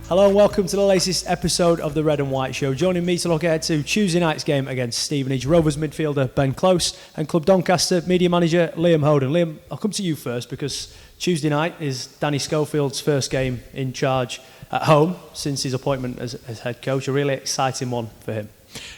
Hello and welcome to the latest episode of the Red and White Show. Joining me to look ahead to Tuesday night's game against Stevenage, Rovers midfielder Ben Close and Club Doncaster media manager Liam Hoden. Liam, I'll come to you first because Tuesday night is Danny Schofield's first game in charge at home since his appointment as head coach. A really exciting one for him.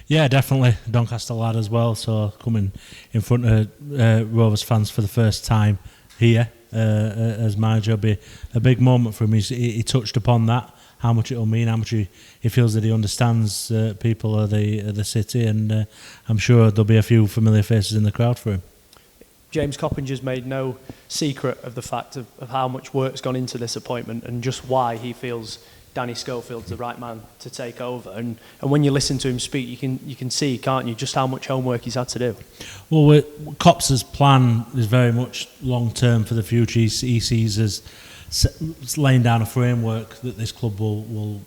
Yeah, definitely. Doncaster lad as well, so coming in front of Rovers fans for the first time here as manager will be a big moment for him. He touched upon that, how much it'll mean, how much he feels that he understands people of the city, and I'm sure there'll be a few familiar faces in the crowd for him. James Coppinger's made no secret of the fact of how much work's gone into this appointment and just why he feels Danny Schofield's the right man to take over. And when you listen to him speak, you can see, can't you, just how much homework he's had to do. Well, Cops' plan is very much long term for the future. He sees as laying down a framework that this club will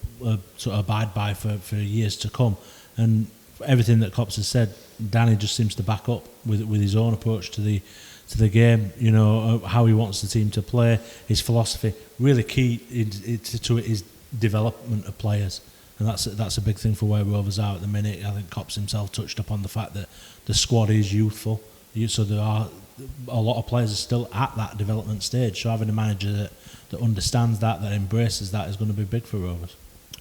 sort of abide by for years to come, and everything that Cops has said, Danny just seems to back up with his own approach to the game. You know, how he wants the team to play, his philosophy. Really key to it is development of players, and that's a big thing for where Rovers are at the minute. I think Cops himself touched upon the fact that the squad is youthful, so there are a lot of players are still at that development stage. So having a manager that understands that embraces that is going to be big for Rovers.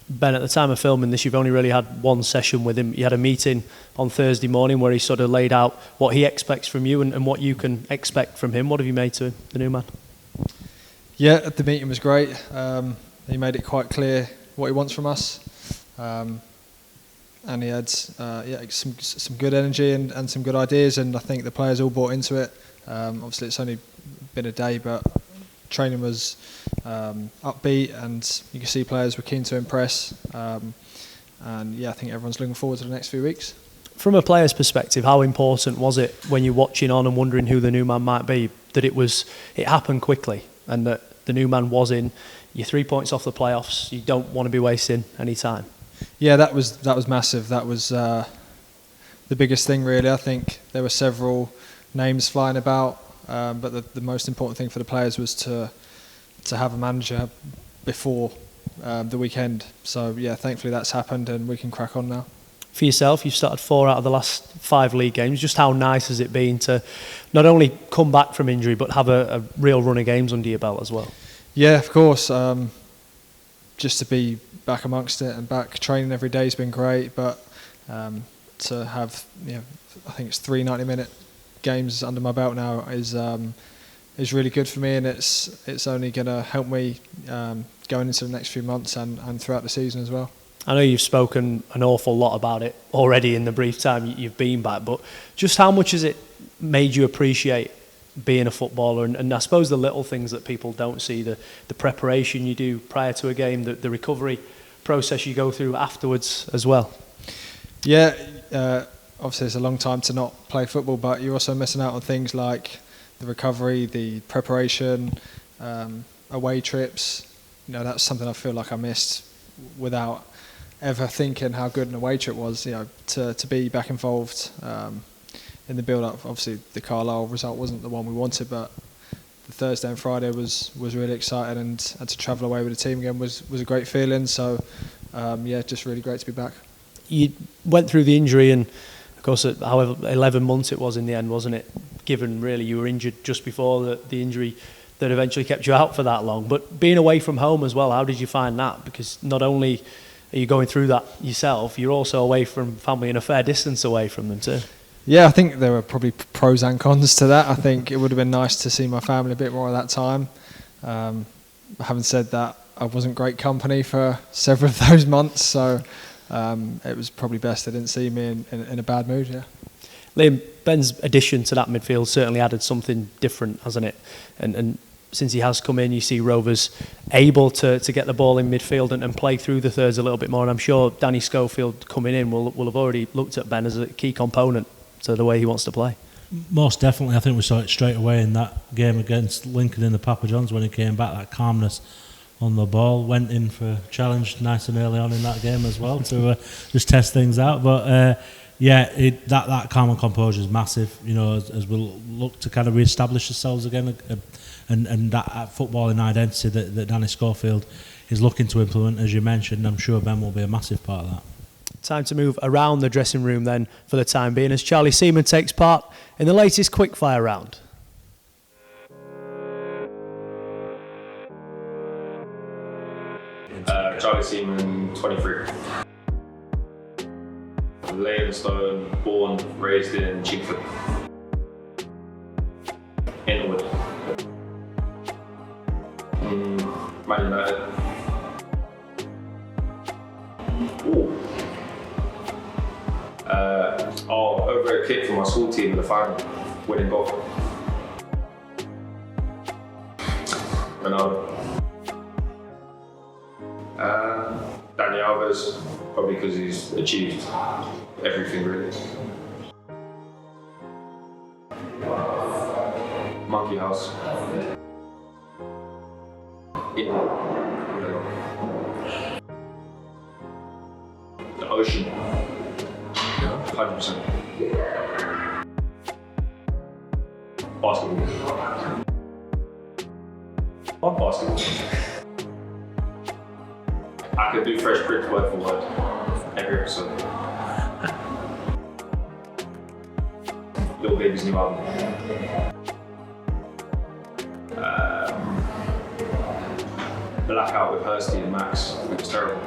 Ben, at the time of filming this, you've only really had one session with him. You had a meeting on Thursday morning where he sort of laid out what he expects from you and what you can expect from him. What have you made to him, the new man? Yeah, the meeting was great. He made it quite clear what he wants from us, and he had some good energy and some good ideas, and I think the players all bought into it. Obviously, it's only been a day, but training was upbeat, and you can see players were keen to impress. And yeah, I think everyone's looking forward to the next few weeks. From a player's perspective, how important was it when you're watching on and wondering who the new man might be, that it happened quickly and that the new man was in? You're 3 points off the playoffs. You don't want to be wasting any time. Yeah, that was massive. That was the biggest thing, really. I think there were several names flying about, but the most important thing for the players was to have a manager before the weekend. So yeah, thankfully that's happened, and we can crack on now. For yourself, you've started 4 out of the last 5 league games. Just how nice has it been to not only come back from injury but have a real run of games under your belt as well? Yeah, of course. Just to be back amongst it and back training every day has been great, but to have, I think it's 3 90-minute games under my belt now is really good for me, and it's only going to help me going into the next few months and throughout the season as well. I know you've spoken an awful lot about it already in the brief time you've been back, but just how much has it made you appreciate being a footballer, and I suppose the little things that people don't see, the preparation you do prior to a game, the recovery process you go through afterwards as well? Yeah, obviously it's a long time to not play football, but you're also missing out on things like the recovery, the preparation, away trips. That's something I feel like I missed without ever thinking how good an away trip was. To be back involved in the build-up. Obviously, the Carlisle result wasn't the one we wanted, but the Thursday and Friday was really exciting, and to travel away with the team again was a great feeling. So, just really great to be back. You went through the injury, and of course, however 11 months it was in the end, wasn't it? Given really you were injured just before the injury that eventually kept you out for that long. But being away from home as well, how did you find that? Because not only are you going through that yourself, you're also away from family and a fair distance away from them too. Yeah, I think there were probably pros and cons to that. I think it would have been nice to see my family a bit more at that time. Having said that, I wasn't great company for several of those months, so it was probably best they didn't see me in a bad mood, yeah. Liam, Ben's addition to that midfield certainly added something different, hasn't it? And since he has come in, you see Rovers able to get the ball in midfield and play through the thirds a little bit more. And I'm sure Danny Schofield coming in will have already looked at Ben as a key component to the way he wants to play. Most definitely. I think we saw it straight away in that game against Lincoln in the Papa John's when he came back, that calmness on the ball. Went in for a challenge nice and early on in that game as well to just test things out. But that calm and composure is massive, as we'll look to kind of re-establish ourselves again, and that footballing identity that Danny Schofield is looking to implement, as you mentioned. I'm sure Ben will be a massive part of that. Time to move around the dressing room then for the time being as Charlie Seaman takes part in the latest quickfire round. Charlie Seaman, 23. Leytonstone, born, raised in Chingford. Inwood. Man United. Ooh. Over a kick for my school team in the final, winning goal. Ronaldo. Danny Alves, probably because he's achieved everything really. Monkey House. The ocean. 100%. Basketball. What basketball? I could do Fresh Prince word for word every episode. Lil Baby's new album. Blackout with Hursty and Max, it was terrible.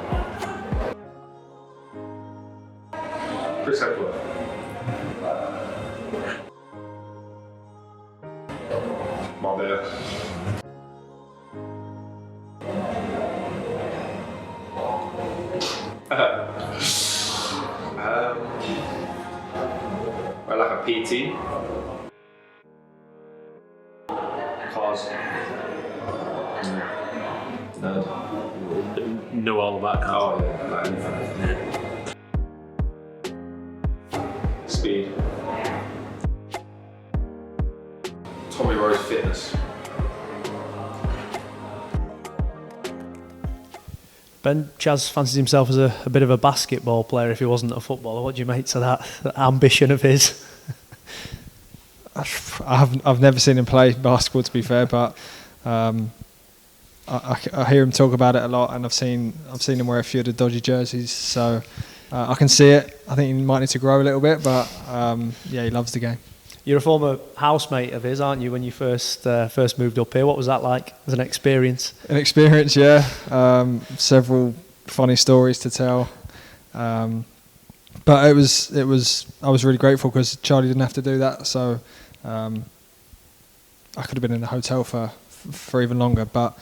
Chris Hemsworth. Marbella. I like a PT. Cars. Nerd. Know all about cars. Oh yeah, like anything. Speed. Tommy Rose Fitness. Ben, Chaz fancies himself as a bit of a basketball player if he wasn't a footballer. What do you make to that ambition of his? I've never seen him play basketball, to be fair, but I hear him talk about it a lot, and I've seen him wear a few of the dodgy jerseys, so I can see it. I think he might need to grow a little bit, but yeah, he loves the game. You're a former housemate of his, aren't you, when you first moved up here? What was that like as an experience? An experience, yeah. Several funny stories to tell. But I was really grateful because Charlie didn't have to do that, so I could have been in a hotel for even longer, but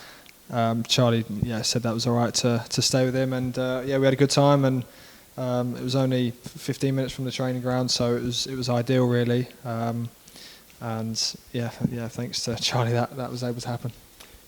Charlie said that was all right to stay with him, and we had a good time, and it was only 15 minutes from the training ground, so it was ideal really, and thanks to Charlie that was able to happen.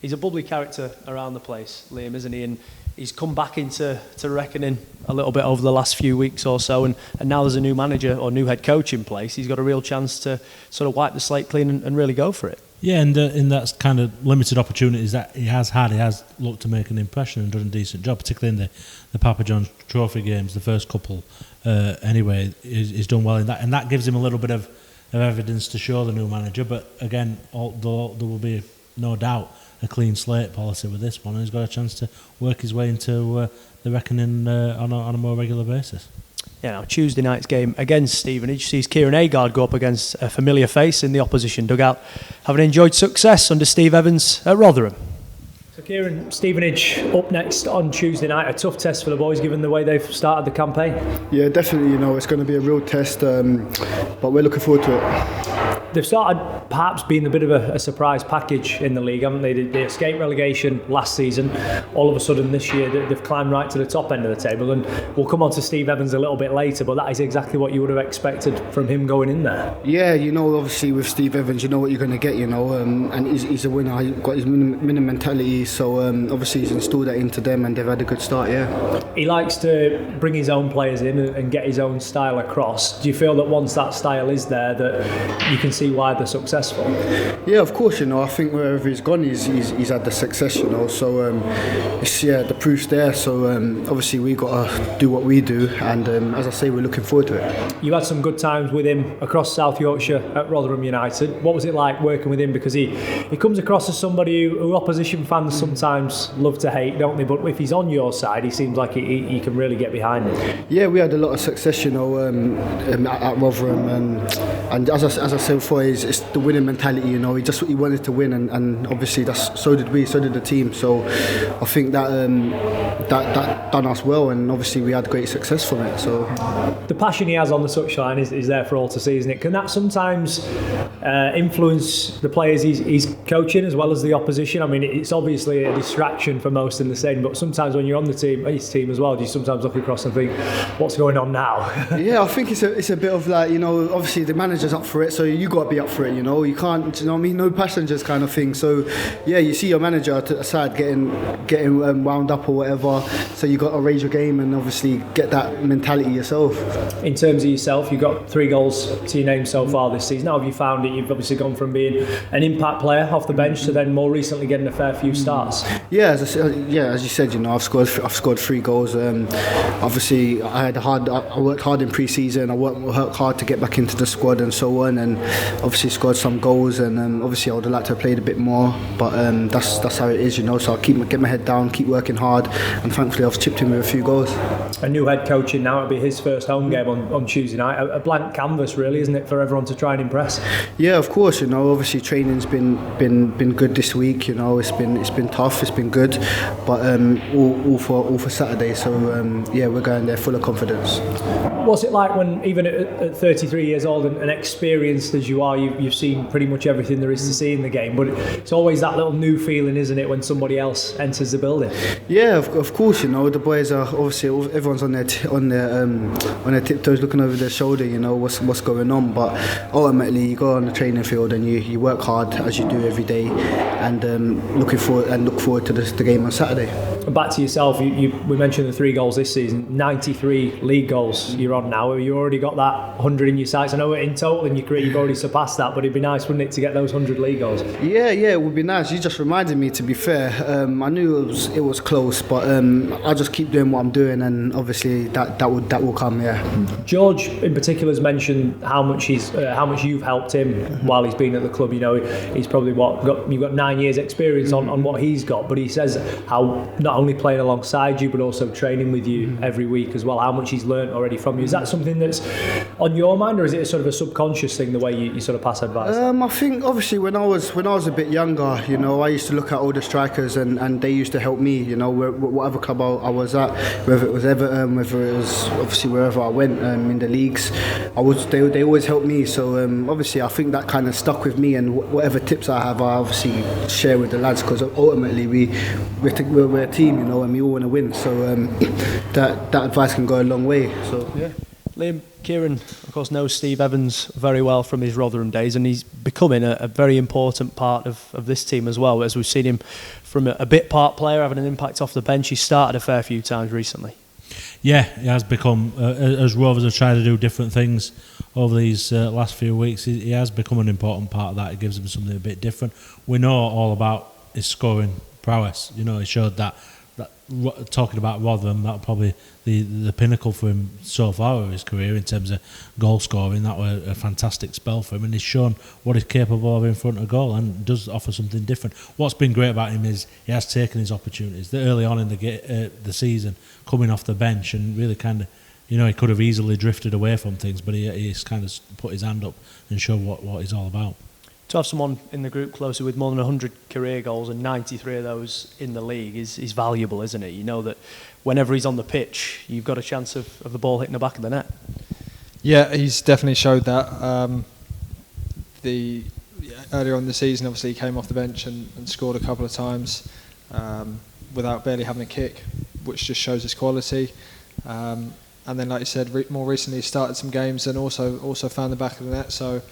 He's a bubbly character around the place, Liam, isn't he? And he's come back into reckoning a little bit over the last few weeks or so, and now there's a new manager or new head coach in place. He's got a real chance to sort of wipe the slate clean and really go for it. Yeah, and in that kind of limited opportunities that he has had, he has looked to make an impression and done a decent job, particularly in the Papa John's Trophy games, the first couple. Anyway, he's done well in that, and that gives him a little bit of evidence to show the new manager. But again, although there will be no doubt a clean slate policy with this one, and he's got a chance to work his way into the reckoning on a more regular basis. Yeah, now Tuesday night's game against Stevenage sees Kieran Agard go up against a familiar face in the opposition dugout, having enjoyed success under Steve Evans at Rotherham. So Kieran, Stevenage up next on Tuesday night, a tough test for the boys given the way they've started the campaign. Yeah, definitely, it's going to be a real test, but we're looking forward to it. They've started perhaps being a bit of a surprise package in the league, haven't they? They escaped relegation last season. All of a sudden this year they've climbed right to the top end of the table, and we'll come on to Steve Evans a little bit later, but that is exactly what you would have expected from him going in there. Yeah, obviously with Steve Evans, you know what you're going to get, and he's a winner. He's got his winning mentality, so obviously he's installed that into them, and they've had a good start, yeah. He likes to bring his own players in and get his own style across. Do you feel that once that style is there that you can see see why they're successful? Yeah, of course. I think wherever he's gone, he's had the success. So it's the proof's there. So obviously we got to do what we do, and as I say, we're looking forward to it. You had some good times with him across South Yorkshire at Rotherham United. What was it like working with him? Because he comes across as somebody who opposition fans sometimes love to hate, don't they? But if he's on your side, he seems like he can really get behind it. Yeah, we had a lot of success, at Rotherham, and as I said before, it's the winning mentality. He wanted to win, and obviously so did we, so did the team. So I think that done us well, and obviously we had great success from it. So the passion he has on the touchline is there for all to see, isn't it? Can that sometimes influence the players he's coaching as well as the opposition? I mean, it's obviously a distraction for most in the stadium, but sometimes when you're on his team as well, do you sometimes look across and think, what's going on now? Yeah, I think it's a bit of like, obviously the manager's up for it, so you got to be up for it. You can't, no passengers kind of thing. So yeah, you see your manager to the side getting wound up or whatever, so you got to raise your game and obviously get that mentality yourself. In terms of yourself, you've got 3 goals to your name so far this season. How have you found it? You've obviously gone from being an impact player off the bench to then more recently getting a fair few starts. Yeah, as you said, I've scored 3 goals. Obviously, I worked hard in pre-season. I worked hard to get back into the squad and so on, and obviously scored some goals. And obviously, I would have liked to have played a bit more, but that's how it is, So I get my head down, keep working hard, and thankfully I've chipped in with a few goals. A new head coach in now, it'll be his first home game on Tuesday night. A blank canvas, really, isn't it, for everyone to try and impress? Yeah, of course. Obviously training's been good this week. It's been tough, it's been good, but all for Saturday. So we're going there full of confidence. What's it like when, even at 33 years old and experienced as you are, you've seen pretty much everything there is to see in the game, but it's always that little new feeling, isn't it, when somebody else enters the building? Yeah, of course. The boys are obviously, everyone's on their tiptoes, looking over their shoulder. What's going on, but ultimately you go on the training field and you work hard as you do every day, and look forward to the game on Saturday. Back to yourself, we mentioned the 3 goals this season, 93 league goals you're on now. Have you already got that 100 in your sights? I know in total in your career you've already surpassed that, but it'd be nice, wouldn't it, to get those 100 league goals? Yeah, it would be nice. You just reminded me, to be fair. I knew it was close, but I'll just keep doing what I'm doing, and obviously that will come, yeah. George in particular has mentioned how much you've helped him while he's been at the club. He's probably you've got 9 years experience on what he's got, but he says how not only playing alongside you but also training with you every week as well, how much he's learnt already from you. Is that something that's on your mind, or is it a sort of a subconscious thing, the way you sort of pass advice? I think obviously when I was a bit younger, I used to look at all the strikers and they used to help me, whatever club I was at, whether it was Everton, whether it was obviously wherever I went in the leagues, they always helped me. So obviously I think that kind of stuck with me, and whatever tips I have, I obviously share with the lads, because ultimately we're a team, and we all want to win. So that advice can go a long way. So yeah. Liam, Kieran, of course, knows Steve Evans very well from his Rotherham days, and he's becoming a very important part of this team as well, as we've seen him from a bit part player having an impact off the bench. He's started a fair few times recently. Yeah, he has become, as Rovers have tried to do different things over these last few weeks, he has become an important part of that. It gives him something a bit different. We know all about his scoring prowess. He showed that talking about Rotherham, that probably the pinnacle for him so far of his career in terms of goal scoring. That was a fantastic spell for him, and he's shown what he's capable of in front of goal and does offer something different. What's been great about him is he has taken his opportunities. Early on in the season, coming off the bench and really kind of, he could have easily drifted away from things, but he's kind of put his hand up and showed what he's all about. To have someone in the group closer with more than 100 career goals and 93 of those in the league is valuable, isn't it? You know that whenever he's on the pitch, you've got a chance of the ball hitting the back of the net. Yeah, he's definitely showed that. Earlier on in the season, obviously he came off the bench and scored a couple of times without barely having a kick, which just shows his quality. And then, like you said, more recently he started some games and also found the back of the net. So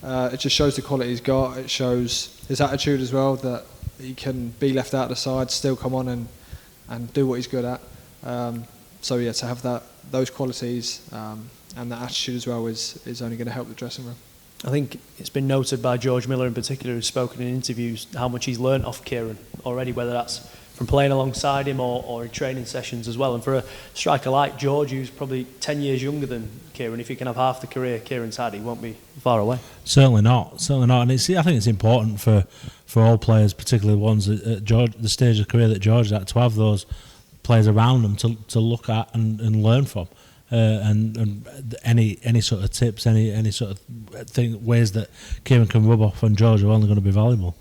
it just shows the quality he's got. It shows his attitude as well, that he can be left out of the side, still come on and do what he's good at. To have those qualities and that attitude as well is only going to help the dressing room. I think it's been noted by George Miller in particular, who's spoken in interviews, how much he's learnt off Kieran already, whether that's from playing alongside him or in training sessions as well. And for a striker like George, who's probably 10 years younger than Kieran, if he can have half the career Kieran's had, he won't be far away. Certainly not. And I think it's important for all players, particularly ones at the stage of career that George is at, to have those players around them to look at and learn from. And any sort of tips, any sort of ways that Kieran can rub off on George are only going to be valuable.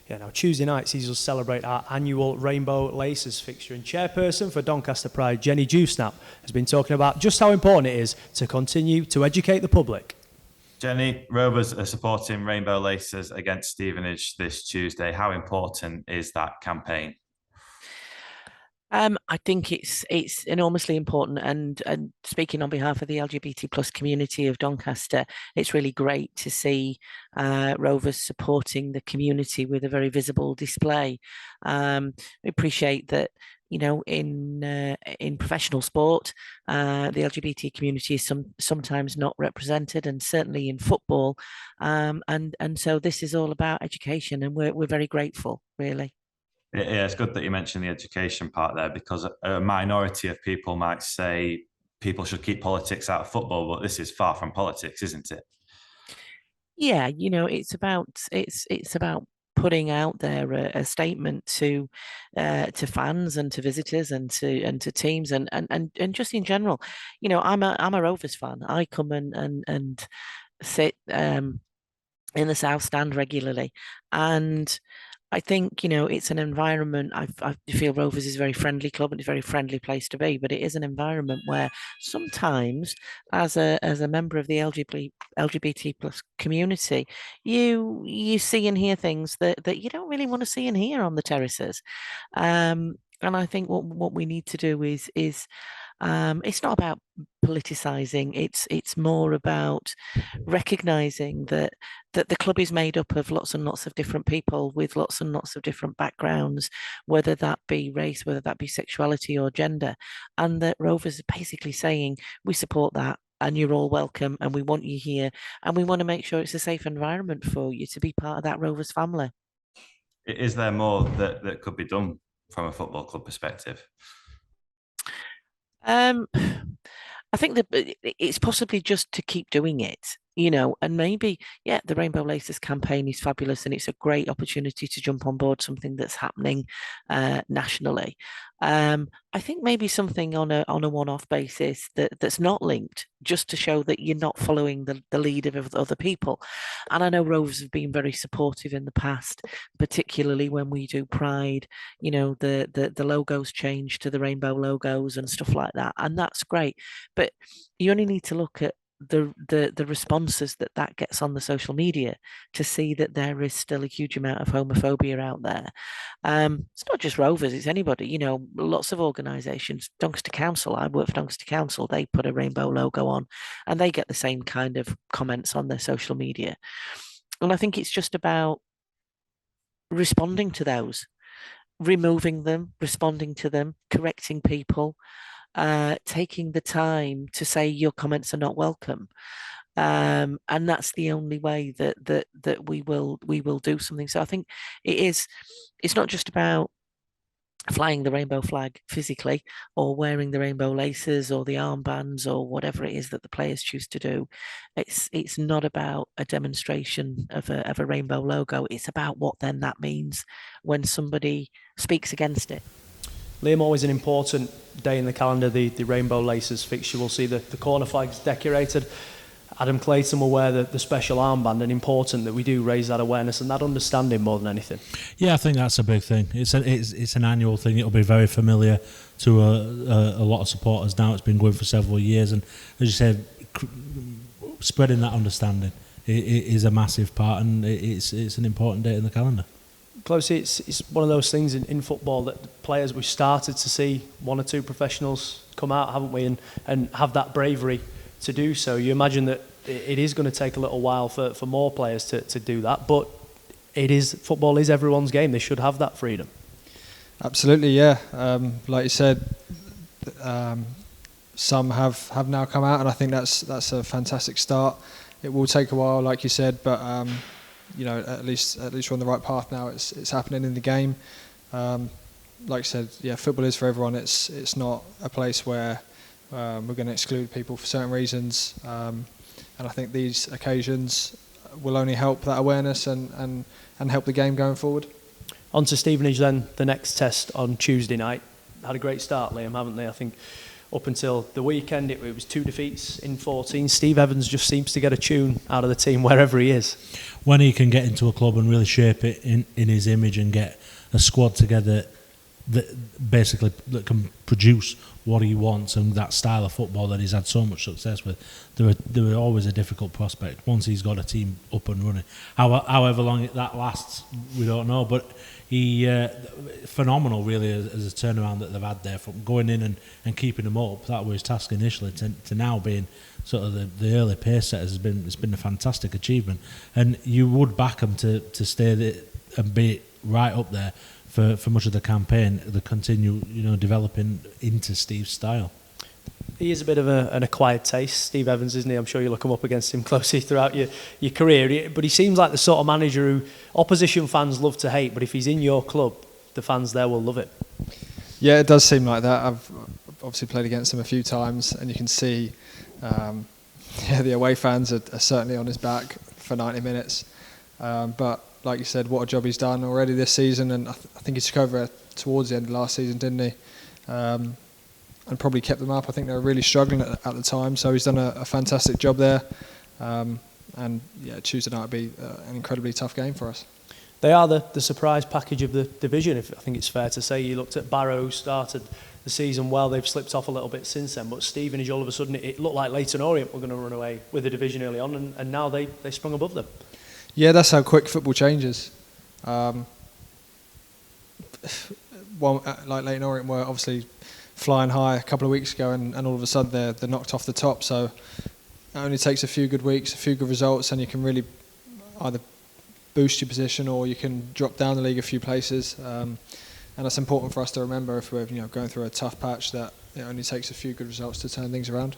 Yeah, now Tuesday night sees us celebrate our annual Rainbow Laces fixture, and chairperson for Doncaster Pride, Jenny Dewsnap, has been talking about just how important it is to continue to educate the public. Jenny, Rovers are supporting Rainbow Laces against Stevenage this Tuesday. How important is that campaign? I think it's enormously important, and speaking on behalf of the LGBT plus community of Doncaster, it's really great to see Rovers supporting the community with a very visible display. We appreciate that, in professional sport, the LGBT community is sometimes not represented, and certainly in football. And so this is all about education, and we're very grateful, really. Yeah, it's good that you mentioned the education part there, because a minority of people might say people should keep politics out of football, but this is far from politics, isn't it? Yeah, it's about putting out there a statement to fans and to visitors and to teams and just in general. I'm a Rovers fan. I come and sit in the South Stand regularly, and I think, it's an environment. I feel Rovers is a very friendly club and it's a very friendly place to be, but it is an environment where sometimes, as a member of the LGBT plus community, you see and hear things that you don't really want to see and hear on the terraces. And I think what we need to do is it's not about politicizing. It's more about recognizing that the club is made up of lots and lots of different people with lots and lots of different backgrounds, whether that be race, whether that be sexuality or gender, and that Rovers are basically saying we support that, and you're all welcome, and we want you here, and we want to make sure it's a safe environment for you to be part of that Rovers family. Is there more that could be done from a football club perspective? I think that it's possibly just to keep doing it, and maybe, the Rainbow Laces campaign is fabulous, and it's a great opportunity to jump on board something that's happening nationally. I think maybe something on a one-off basis that's not linked, just to show that you're not following the lead of other people. And I know Rovers have been very supportive in the past, particularly when we do Pride. The logos change to the rainbow logos and stuff like that, and that's great. But you only need to look at the responses that gets on the social media to see that there is still a huge amount of homophobia out there. It's not just Rovers, it's anybody. Lots of organisations. Doncaster Council, I work for Doncaster Council, they put a rainbow logo on and they get the same kind of comments on their social media. And I think it's just about responding to those, removing them, responding to them, correcting people, taking the time to say your comments are not welcome, and that's the only way that we will do something. So I think it's not just about flying the rainbow flag physically or wearing the rainbow laces or the armbands or whatever it is that the players choose to do. It's not about a demonstration of a rainbow logo. It's about what then that means when somebody speaks against it. Liam, always an important day in the calendar, the Rainbow Laces fixture. We'll see the corner flags decorated. Adam Clayton will wear the special armband, and important that we do raise that awareness and that understanding more than anything. Yeah, I think that's a big thing. It's an annual thing. It'll be very familiar to a lot of supporters now. It's been going for several years, and as you said, spreading that understanding is a massive part, and it's an important day in the calendar. Close, it's one of those things in football that players, we've started to see one or two professionals come out, haven't we, and have that bravery to do so. You imagine that it is going to take a little while for more players to do that, but football is everyone's game. They should have that freedom. Absolutely, yeah. Like you said, some have now come out, and I think that's a fantastic start. it will take a while, like you said, but at least we're on the right path now. It's happening in the game. Like I said, yeah, football is for everyone. It's not a place where we're going to exclude people for certain reasons, and I think these occasions will only help that awareness and help the game going forward. On to Stevenage then, the next test on Tuesday night. Had a great start, Liam, haven't they? I think up until the weekend it was 2 defeats in 14. Steve Evans just seems to get a tune out of the team wherever he is. When he can get into a club and really shape it in his image and get a squad together that can produce what he wants and that style of football that he's had so much success with, they were always a difficult prospect once he's got a team up and running. However long that lasts, we don't know, but he phenomenal really as a turnaround that they've had there, from going in and keeping them up. That was his task initially, to now being sort of the early pace setters. It's been a fantastic achievement, and you would back them to stay there and be right up there for much of the campaign. They continue developing into Steve's style. He is a bit of an acquired taste, Steve Evans, isn't he? I'm sure you'll come up against him closely throughout your career. But he seems like the sort of manager who opposition fans love to hate, but if he's in your club, the fans there will love it. Yeah, it does seem like that. I've obviously played against him a few times, and you can see the away fans are certainly on his back for 90 minutes. But like you said, what a job he's done already this season, and I think he took over towards the end of last season, didn't he? And probably kept them up. I think they were really struggling at the time, so he's done a fantastic job there. And yeah, Tuesday night will be an incredibly tough game for us. They are the surprise package of the division, I think it's fair to say. You looked at Barrow, who started the season well. They've slipped off a little bit since then, but Stevenage, all of a sudden, it looked like Leyton Orient were going to run away with the division early on, and now they sprung above them. Yeah, that's how quick football changes. Like Leyton Orient were obviously flying high a couple of weeks ago, and all of a sudden they're knocked off the top. So it only takes a few good weeks, a few good results, and you can really either boost your position or you can drop down the league a few places. And that's important for us to remember if we're going through a tough patch, that it only takes a few good results to turn things around.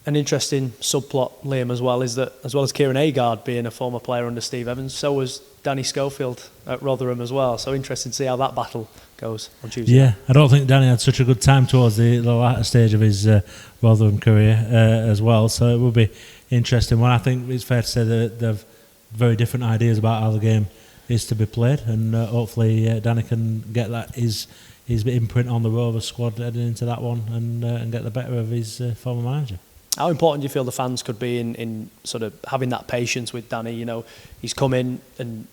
An interesting subplot, Liam, as well, is that as well as Kieran Agard being a former player under Steve Evans, so was Danny Schofield at Rotherham as well. So interesting to see how that battle goes on Tuesday. Yeah, I don't think Danny had such a good time towards the latter stage of his Rotherham career as well. So it will be interesting. Well, I think it's fair to say that they've very different ideas about how the game is to be played, and hopefully Danny can get that his imprint on the Rovers squad heading into that one and get the better of his former manager. How important do you feel the fans could be in sort of having that patience with Danny? He's come in and,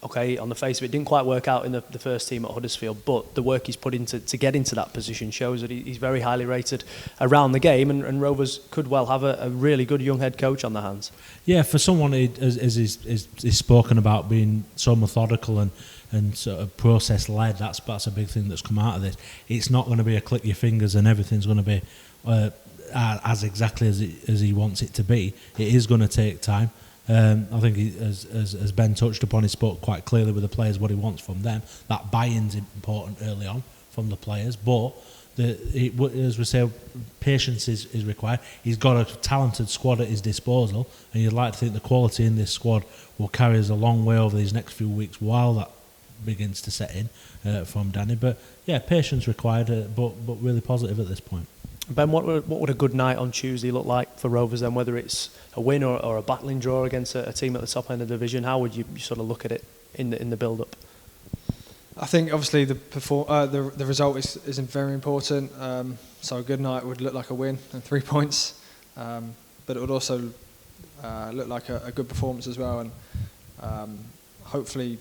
okay, on the face of it, didn't quite work out in the first team at Huddersfield, but the work he's put into to get into that position shows that he's very highly rated around the game, and Rovers could well have a really good young head coach on their hands. Yeah, for someone as he's spoken about being so methodical and sort of process-led, that's a big thing that's come out of this. It's not going to be a click your fingers and everything's going to be as exactly as he wants it to be. It is going to take time. I think as Ben touched upon, he spoke quite clearly with the players what he wants from them. That buy-in's important early on from the players, but as we say, patience is required. He's got a talented squad at his disposal, and you'd like to think the quality in this squad will carry us a long way over these next few weeks while that begins to set in from Danny. But yeah, patience required, but really positive at this point. Ben, what would a good night on Tuesday look like for Rovers then, whether it's a win or a battling draw against a team at the top end of the division? How would you sort of look at it in the build-up? I think obviously the result is very important. So a good night would look like a win and 3 points, but it would also look like a good performance as well. And hopefully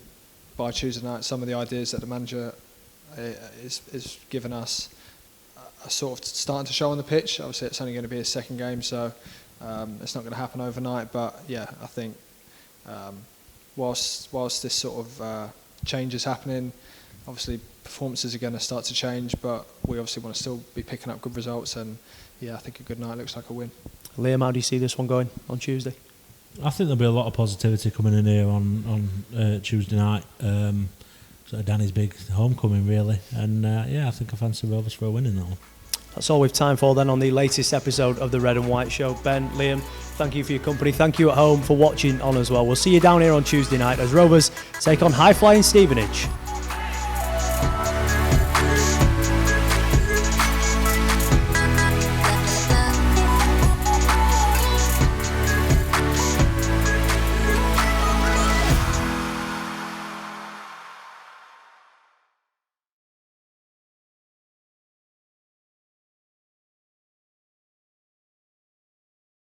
by Tuesday night, some of the ideas that the manager is giving us are sort of starting to show on the pitch. Obviously, it's only going to be a second game, so it's not going to happen overnight. But yeah, I think whilst this sort of change is happening, obviously performances are going to start to change. But we obviously want to still be picking up good results, and yeah, I think a good night looks like a win. Liam, how do you see this one going on Tuesday? I think there'll be a lot of positivity coming in here on Tuesday night. Sort of Danny's big homecoming, really, and yeah, I think I fancy Rovers for a win in that one. That's all we've time for then on the latest episode of the Red and White Show. Ben, Liam, thank you for your company. Thank you at home for watching on as well. We'll see you down here on Tuesday night as Rovers take on high-flying Stevenage.